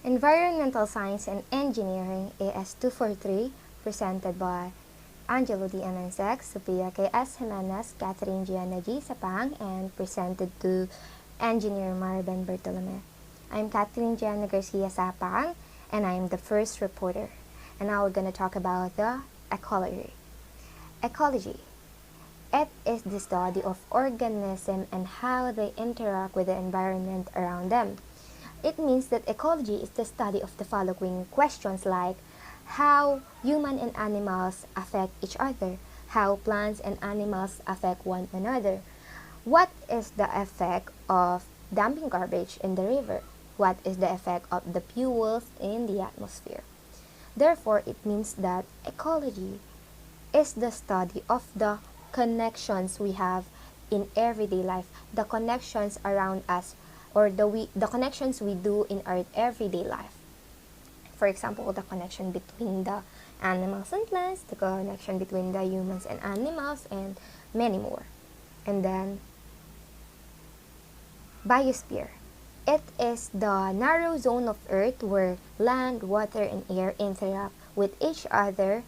Environmental Science and Engineering AS 243, presented by Angelo D. MNSEC, Sophia K.S. Jimenez, Catherine Gianna G. Sapang, and presented to Engineer Marben Bertolome. I'm Catherine Gianna Garcia Sapang, and I'm the first reporter. And now we're going to talk about the ecology. Ecology. It is the study of organisms and how they interact with the environment around them. It means that ecology is the study of the following questions like how human and animals affect each other, how plants and animals affect one another, what is the effect of dumping garbage in the river, what is the effect of the fuels in the atmosphere. Therefore, it means that ecology is the study of the connections we have in everyday life, the connections around us, or the connections we do in our everyday life. For example, the connection between the animals and plants, the connection between the humans and animals, and many more. And then, biosphere. It is the narrow zone of Earth where land, water, and air interact with each other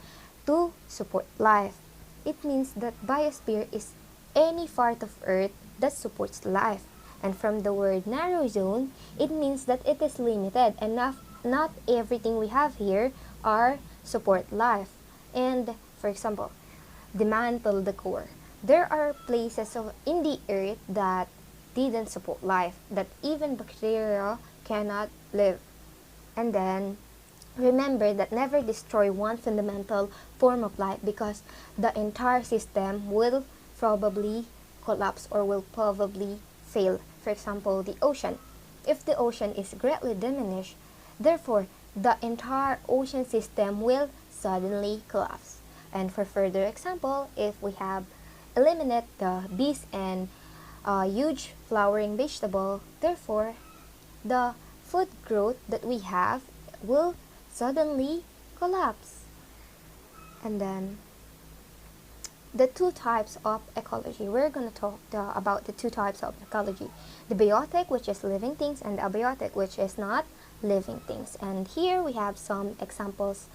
to support life. It means that biosphere is any part of Earth that supports life. And from the word narrow zone, it means that it is limited and not everything we have here are support life. And for example, the mantle, the core. There are places in the earth that didn't support life, that even bacteria cannot live. And then remember that never destroy one fundamental form of life because the entire system will probably collapse or will probably fail. For example, the ocean. If the ocean is greatly diminished, therefore, the entire ocean system will suddenly collapse. And for further example, if we have eliminate the bees and huge flowering vegetable, therefore, the food growth that we have will suddenly collapse. And then, the two types of ecology. We're going to talk about the two types of ecology. The biotic, which is living things, and the abiotic, which is not living things. And here we have some examples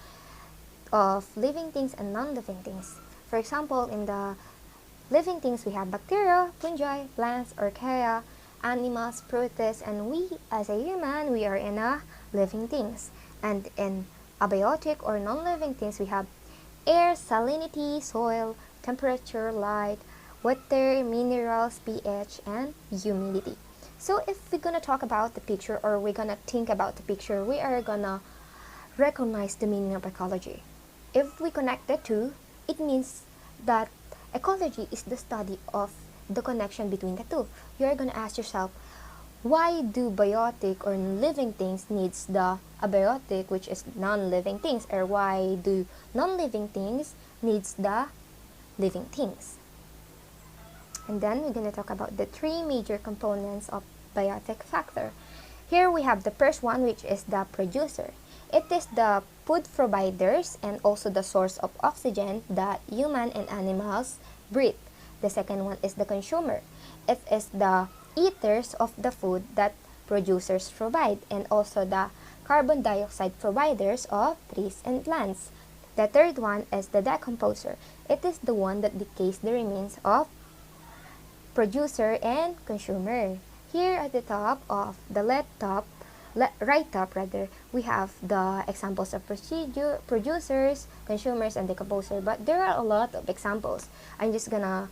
of living things and non-living things. For example, in the living things, we have bacteria, fungi, plants, archaea, animals, protists, and we as a human, we are in a living things. And in abiotic or non-living things, we have air, salinity, soil, temperature, light, water, minerals, pH, and humidity. So if we're gonna talk about the picture or we're gonna think about the picture, we are gonna recognize the meaning of ecology. If we connect the two, it means that ecology is the study of the connection between the two. You're gonna ask yourself, why do biotic or living things needs the abiotic, which is non-living things, or why do non-living things needs the living things? And then we're going to talk about the three major components of biotic factor. Here we have the first one, which is the producer. It is the food providers and also the source of oxygen that human and animals breathe. The second one is the consumer. It is the eaters of the food that producers provide, and also the carbon dioxide providers of trees and plants. The third one is the decomposer. It is the one that decays the remains of producer and consumer. Here at the top of the right top, we have the examples of producers, consumers, and decomposer. But there are a lot of examples. I'm just gonna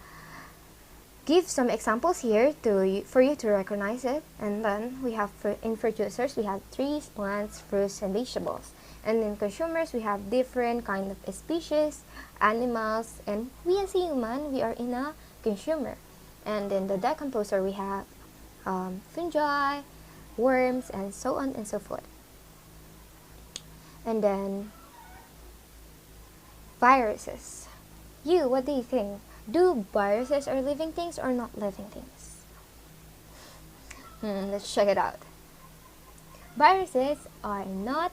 give some examples here for you to recognize it. And then we have in producers, we have trees, plants, fruits, and vegetables. And in consumers, we have different kind of species, animals, and we as a human, we are in a consumer. And in the decomposer, we have fungi, worms, and so on and so forth. And then viruses. What do you think? Do viruses are living things or not living things? Let's check it out. Viruses are not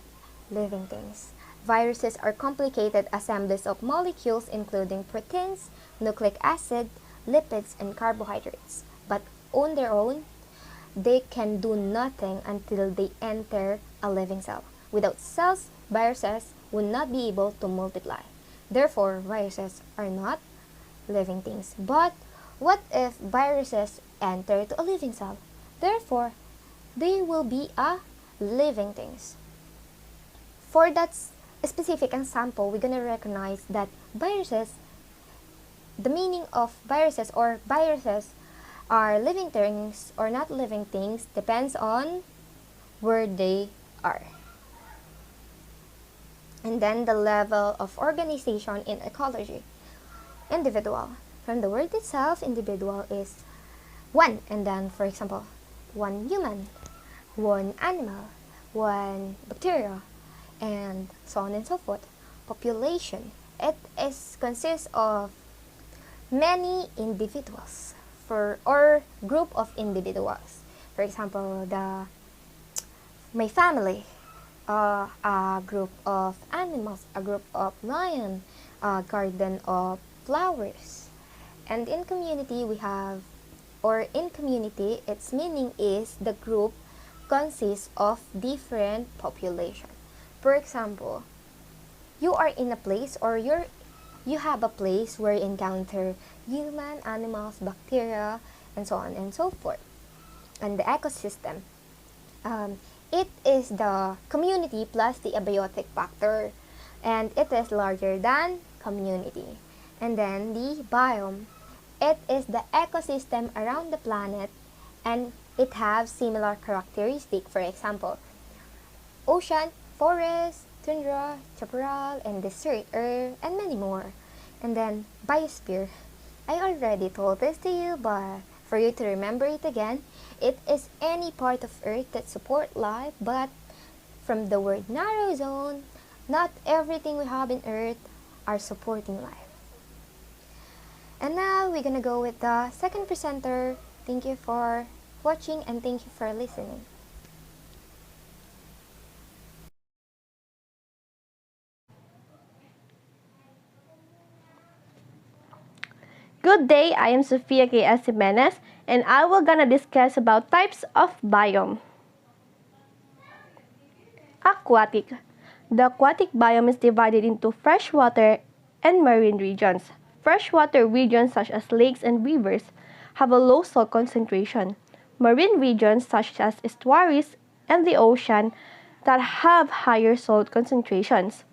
living things. Viruses are complicated assemblies of molecules including proteins, nucleic acid, lipids, and carbohydrates. But on their own, they can do nothing until they enter a living cell. Without cells, viruses would not be able to multiply. Therefore, viruses are not living things. But what if viruses enter to a living cell? Therefore, they will be a living things. For that specific example, we're gonna recognize that viruses, the meaning of viruses or viruses are living things or not living things depends on where they are. And then the level of organization in ecology. Individual. From the word itself, individual is one, and then for example, one human, one animal, one bacteria, and so on and so forth. Population. It consists of many individuals or group of individuals. For example, my family, a group of animals, a group of lion, a garden of flowers. And in community, in community, its meaning is the group consists of different population. For example, you are in a place or you have a place where you encounter human, animals, bacteria, and so on and so forth. And the ecosystem. It is the community plus the abiotic factor, and it is larger than community. And then the biome. It is the ecosystem around the planet, and it has similar characteristics. For example, ocean, forest, tundra, chaparral, and desert, and many more. And then biosphere. I already told this to you, but for you to remember it again, it is any part of Earth that support life, but from the word narrow zone, not everything we have in Earth are supporting life. And now we're gonna go with the second presenter. Thank you for watching and thank you for listening. Good day, I am Sofia K.S. Jimenez, and I will gonna discuss about types of biome. Aquatic. The aquatic biome is divided into freshwater and marine regions. Freshwater regions such as lakes and rivers have a low salt concentration. Marine regions such as estuaries and the ocean that have higher salt concentrations.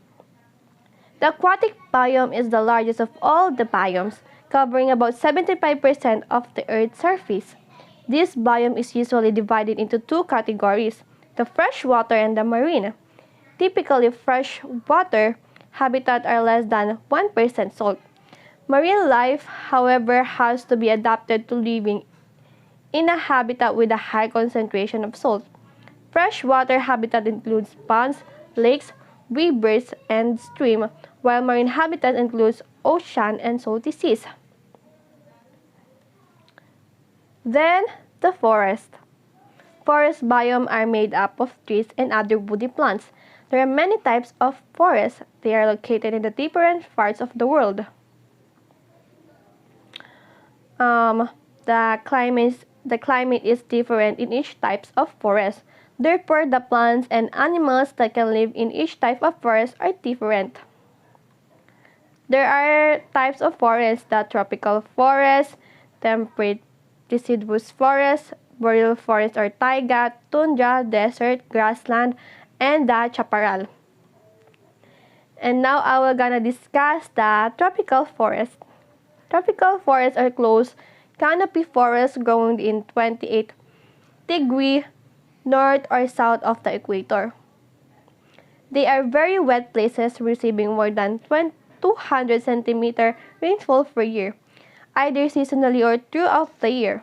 The aquatic biome is the largest of all the biomes, covering about 75% of the Earth's surface. This biome is usually divided into two categories, the freshwater and the marine. Typically, freshwater habitat are less than 1% salt. Marine life, however, has to be adapted to living in a habitat with a high concentration of salt. Freshwater habitat includes ponds, lakes, rivers, and streams, while marine habitat includes ocean and salty seas. Then, the forest. Forest biome are made up of trees and other woody plants. There are many types of forests. They are located in the different parts of the world. The climate is different in each type of forest. Therefore, the plants and animals that can live in each type of forest are different. There are types of forests: the tropical forest, temperate deciduous forest, boreal forest or taiga, tundra, desert, grassland, and the chaparral. And now I will gonna discuss the tropical forest. Tropical forests are close canopy forests growing in 28-degree north or south of the equator. They are very wet places receiving more than 200 centimeter rainfall per year, either seasonally or throughout the year.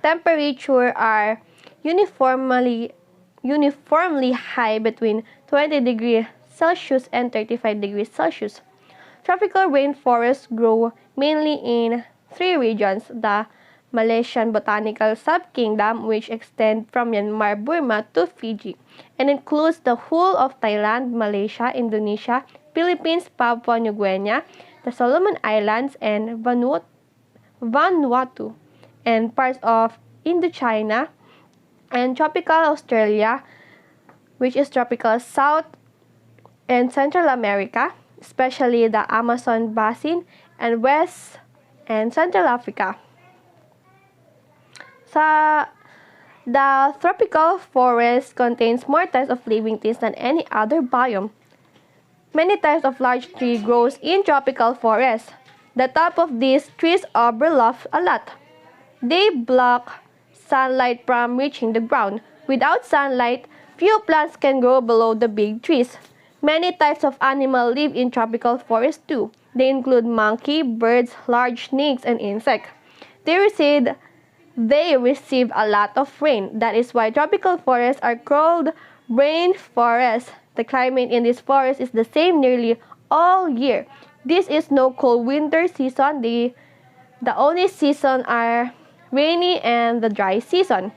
Temperatures are uniformly high between 20 degrees Celsius and 35 degrees Celsius. Tropical rainforests grow mainly in three regions: the Malaysian Botanical Subkingdom, which extends from Myanmar, Burma to Fiji, and includes the whole of Thailand, Malaysia, Indonesia, Philippines, Papua New Guinea, the Solomon Islands, and Vanuatu, and parts of Indochina, and tropical Australia, which is tropical South and Central America, especially the Amazon basin and West and Central Africa. The tropical forest contains more types of living things than any other biome. Many types of large tree grows in tropical forests. The top of these trees overlook a lot. They block sunlight from reaching the ground. Without sunlight, few plants can grow below the big trees. Many types of animals live in tropical forests too. They include monkey, birds, large snakes, and insects. They receive a lot of rain. That is why tropical forests are called rainforests. The climate in this forest is the same nearly all year. This is no cold winter season. The only season are rainy and the dry season.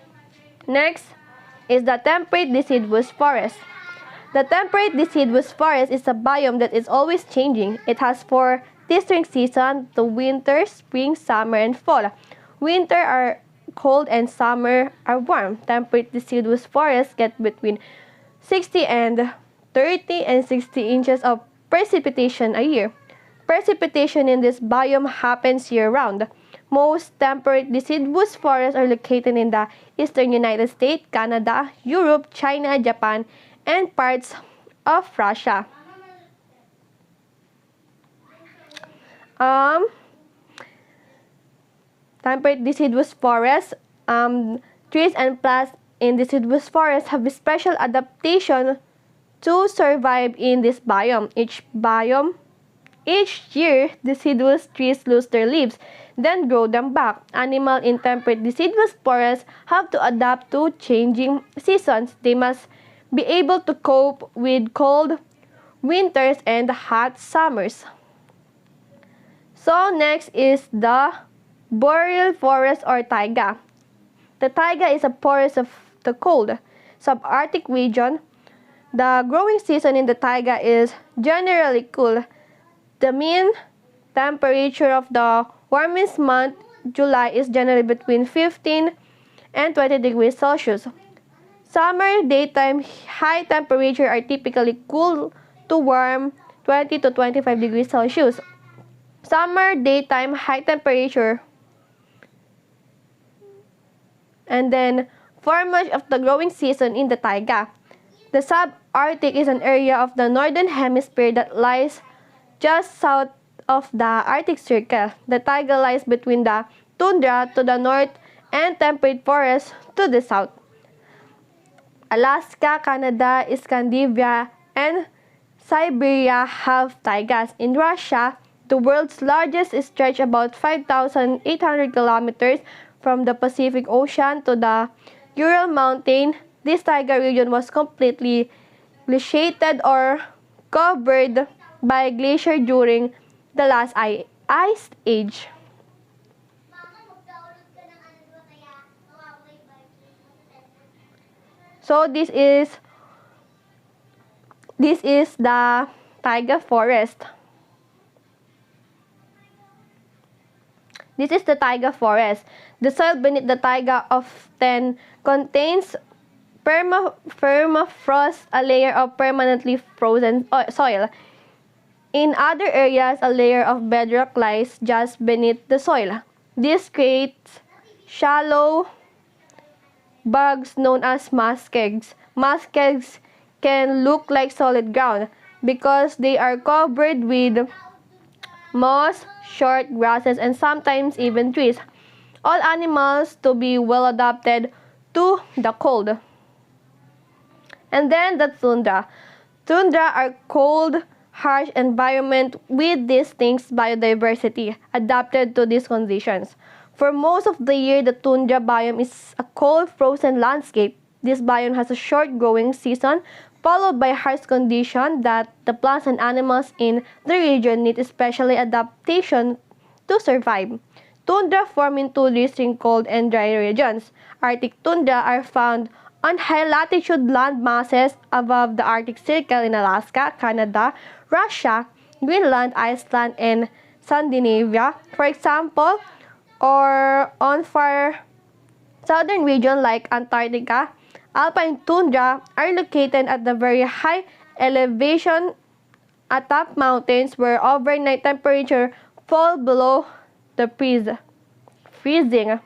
Next is the temperate deciduous forest. The temperate deciduous forest is a biome that is always changing. It has 4 distinct seasons: the winter, spring, summer, and fall. Winter are cold and summer are warm. Temperate deciduous forests get between 60 and 30 and 60 inches of precipitation a year. Precipitation in this biome happens year-round. Most temperate deciduous forests are located in the eastern United States, Canada, Europe, China, Japan, and parts of Russia. Temperate deciduous forests, trees and plants in deciduous forests have a special adaptation to survive in this biome. Each year, deciduous trees lose their leaves, then grow them back. Animals in temperate deciduous forests have to adapt to changing seasons. They must be able to cope with cold winters and hot summers. So next is the boreal forest or taiga. The taiga is a forest of the cold subarctic region. The growing season in the taiga is generally cool. The mean temperature of the warmest month, July, is generally between 15 and 20 degrees Celsius. Summer daytime high temperature are typically cool to warm 20 to 25 degrees Celsius. Summer daytime high temperature. And then for much of the growing season in the taiga. The subarctic is an area of the northern hemisphere that lies just south of the Arctic Circle. The taiga lies between the tundra to the north and temperate forest to the south. Alaska, Canada, Scandinavia, and Siberia have taigas. In Russia, the world's largest stretch about 5,800 kilometers from the Pacific Ocean to the Ural Mountain. This taiga region was completely glaciated or covered by glacier during the last ice age. So this is the taiga forest. This is the taiga forest. The soil beneath the taiga often contains permafrost, a layer of permanently frozen soil. In other areas, a layer of bedrock lies just beneath the soil. This creates shallow bogs known as muskegs. Muskegs can look like solid ground because they are covered with moss, short grasses, and sometimes even trees. All animals to be well adapted to the cold. And then the tundra. Tundra are cold, harsh environment with distinct biodiversity adapted to these conditions. For most of the year, the tundra biome is a cold, frozen landscape. This biome has a short growing season, followed by harsh conditions that the plants and animals in the region need special adaptation to survive. Tundra form in 2 distinct cold and dry regions. Arctic tundra are found on high latitude land masses above the Arctic Circle in Alaska, Canada, Russia, Greenland, Iceland, and Scandinavia, for example, or on far Southern regions like Antarctica, alpine tundra are located at the very high elevation atop mountains where overnight temperature fall below the freezing.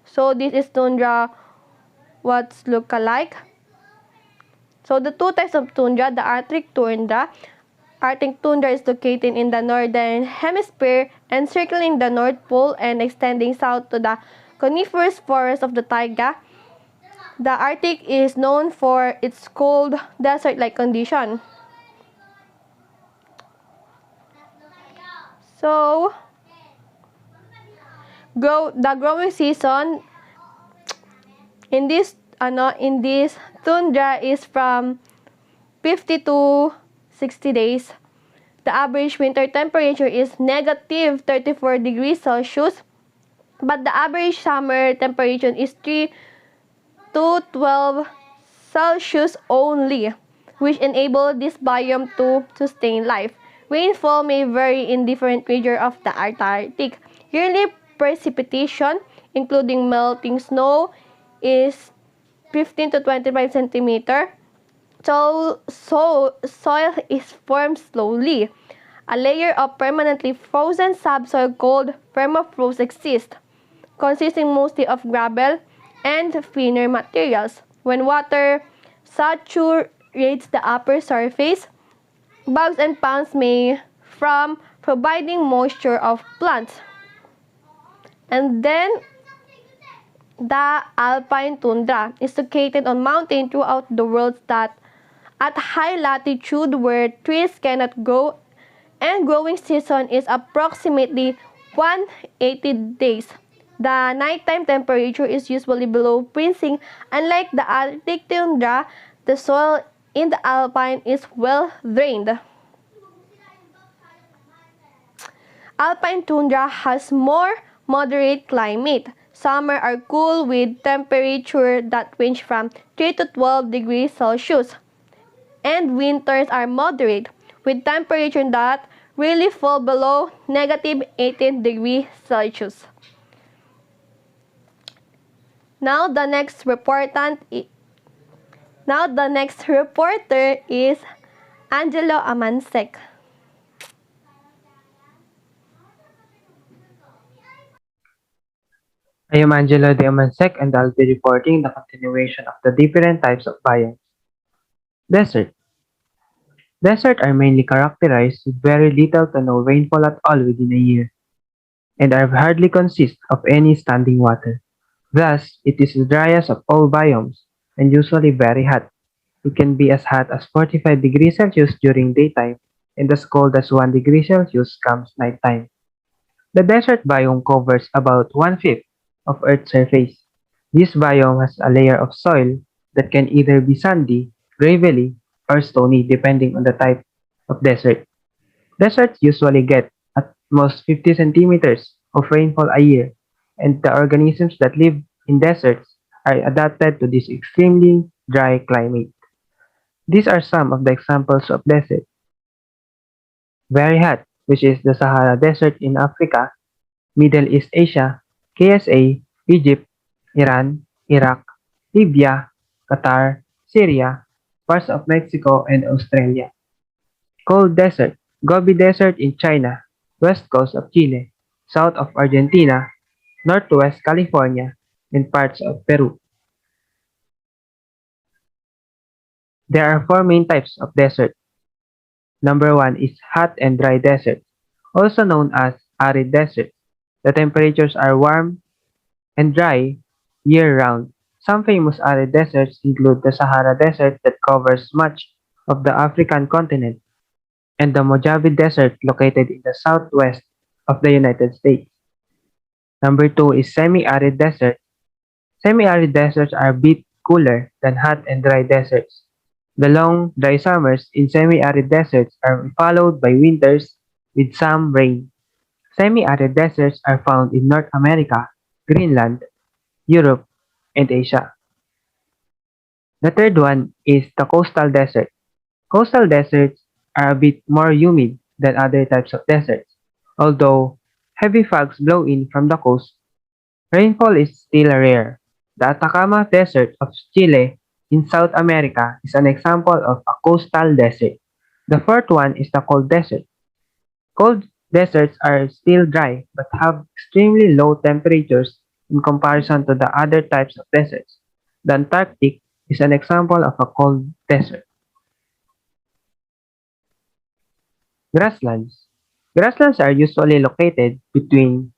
So this is tundra what's look alike. So the two types of tundra, the Arctic tundra. Arctic tundra is located in the northern hemisphere, encircling the North Pole and extending south to the coniferous forests of the taiga. The Arctic is known for its cold, desert-like condition. So, the growing season in this tundra is from 50 to 60 days. The average winter temperature is negative 34 degrees Celsius, but the average summer temperature is 3 to 12 Celsius only, which enable this biome to sustain life. Rainfall may vary in different regions of the Antarctic. Yearly precipitation, including melting snow, is 15 to 25 centimeter. So soil is formed slowly. A layer of permanently frozen subsoil called permafrost exists, consisting mostly of gravel and thinner materials. When water saturates the upper surface, bugs and plants may from providing moisture of plants. And then the alpine tundra is located on mountains throughout the world that at high latitude where trees cannot grow and growing season is approximately 180 days. The nighttime temperature is usually below freezing. Unlike the Arctic tundra, the soil in the alpine is well drained. Alpine tundra has more moderate climate. Summer are cool with temperature that range from 3 to 12 degrees Celsius. And winters are moderate with temperature that really fall below negative 18 degrees Celsius. Now the next reporter is Angelo Amansek. I am Angelo de Amansek and I'll be reporting the continuation of the different types of biomes. Desert. Deserts are mainly characterized with very little to no rainfall at all within a year, and are hardly consist of any standing water. Thus, it is the driest of all biomes, and usually very hot. It can be as hot as 45 degrees Celsius during daytime, and as cold as 1 degree Celsius comes nighttime. The desert biome covers about one-fifth of Earth's surface. This biome has a layer of soil that can either be sandy, gravelly, or stony depending on the type of desert. Deserts usually get at most 50 centimeters of rainfall a year, and the organisms that live in deserts are adapted to this extremely dry climate. These are some of the examples of desert. Very hot, which is the Sahara Desert in Africa, Middle East Asia, KSA, Egypt, Iran, Iraq, Libya, Qatar, Syria, parts of Mexico and Australia. Cold desert, Gobi Desert in China, west coast of Chile, south of Argentina, northwest California, and parts of Peru. There are four main types of desert. Number one is hot and dry desert, also known as arid desert. The temperatures are warm and dry year-round. Some famous arid deserts include the Sahara Desert that covers much of the African continent and the Mojave Desert located in the southwest of the United States. Number two is semi-arid desert. Semi-arid deserts are a bit cooler than hot and dry deserts. The long, dry summers in semi-arid deserts are followed by winters with some rain. Semi-arid deserts are found in North America, Greenland, Europe, and Asia. The third one is the coastal desert. Coastal deserts are a bit more humid than other types of deserts. Although heavy fogs blow in from the coast, Rainfall is still rare. The Atacama Desert of Chile in South America is an example of a coastal desert. The fourth one is the cold desert. Cold deserts are still dry but have extremely low temperatures in comparison to the other types of deserts. The Antarctic is an example of a cold desert. Grasslands. Grasslands are usually located between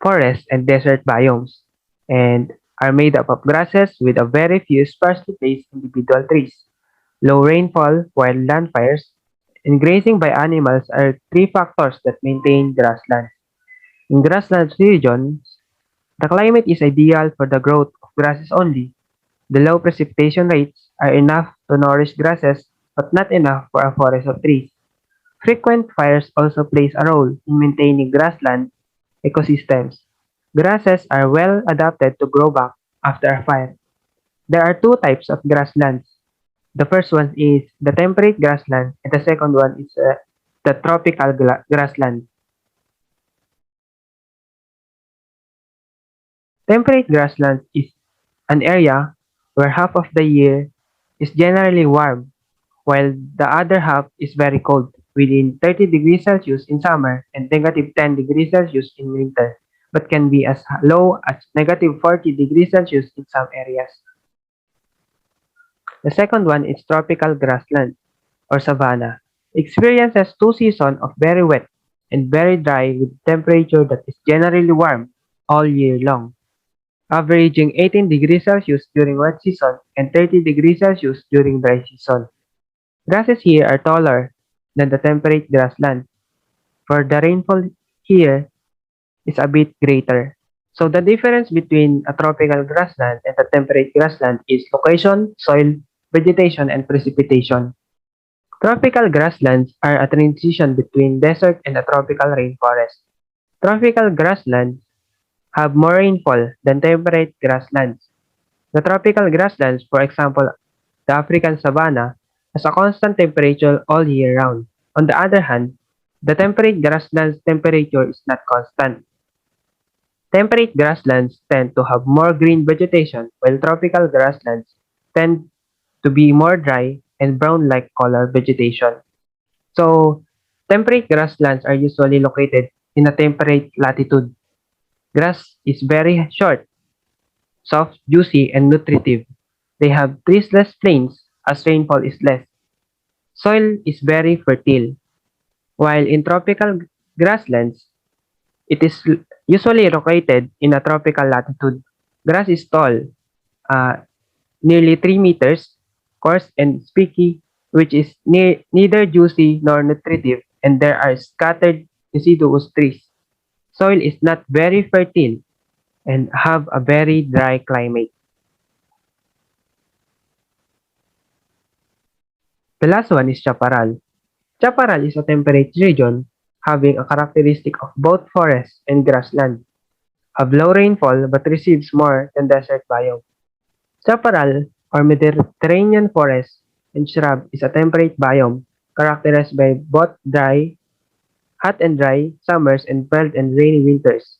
forest and desert biomes and are made up of grasses with a very few sparsely placed individual trees. Low rainfall, wildland fires, and grazing by animals are three factors that maintain grasslands. In grassland regions, the climate is ideal for the growth of grasses only. The low precipitation rates are enough to nourish grasses but not enough for a forest of trees. Frequent fires also plays a role in maintaining grassland ecosystems. Grasses are well adapted to grow back after a fire. There are two types of grasslands. The first one is the temperate grassland, and the second one is the tropical grassland. Temperate grasslands is an area where half of the year is generally warm, while the other half is very cold, within 30 degrees Celsius in summer and negative 10 degrees Celsius in winter, but can be as low as negative 40 degrees Celsius in some areas. The second one is tropical grassland or savanna. Experiences two seasons of very wet and very dry with temperature that is generally warm all year long, averaging 18 degrees Celsius during wet season and 30 degrees Celsius during dry season. Grasses here are taller than the temperate grassland, for the rainfall here is a bit greater. So the difference between a tropical grassland and a temperate grassland is location, soil, vegetation, and precipitation. Tropical grasslands are a transition between desert and a tropical rainforest. Tropical grasslands have more rainfall than temperate grasslands. The tropical grasslands, for example, the African savanna, has a constant temperature all year round. On the other hand, the temperate grasslands temperature is not constant. Temperate grasslands tend to have more green vegetation, while tropical grasslands tend to be more dry and brown-like color vegetation. So, temperate grasslands are usually located in a temperate latitude. Grass is very short, soft, juicy, and nutritive. They have treeless plains as rainfall is less. Soil is very fertile, while in tropical grasslands, it is usually located in a tropical latitude. Grass is tall, uh, nearly 3 meters, coarse and spiky, which is neither juicy nor nutritive, and there are scattered deciduous trees. Soil is not very fertile and have a very dry climate. The last one is chaparral. Chaparral is a temperate region having a characteristic of both forest and grassland. Have low rainfall but receives more than desert biome. Chaparral or Mediterranean forest and shrub is a temperate biome characterized by both hot and dry summers and mild and rainy winters.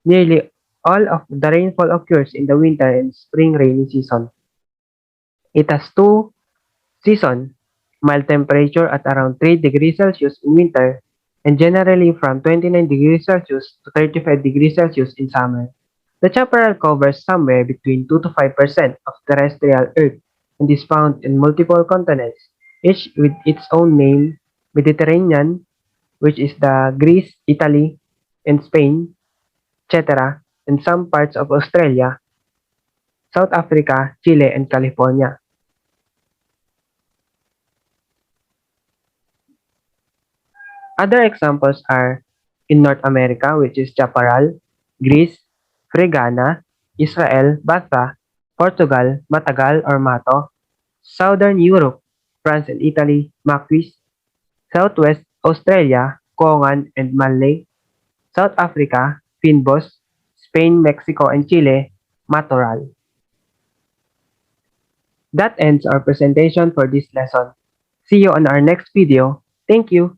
Nearly all of the rainfall occurs in the winter and spring rainy season. It has two seasons, mild temperature at around 3 degrees Celsius in winter and generally from 29 degrees Celsius to 35 degrees Celsius in summer. The chaparral covers somewhere between 2 to 5% of terrestrial Earth and is found in multiple continents, each with its own name: Mediterranean, which is the Greece, Italy, and Spain, etc., and some parts of Australia, South Africa, Chile, and California. Other examples are in North America, which is Chaparral, Greece, Fregana, Israel, Bata, Portugal, Matagal or Mato, Southern Europe, France and Italy, Maquis, Southwest Australia, Kongan and Malay, South Africa, Finbos, Spain, Mexico and Chile, Matoral. That ends our presentation for this lesson. See you on our next video. Thank you.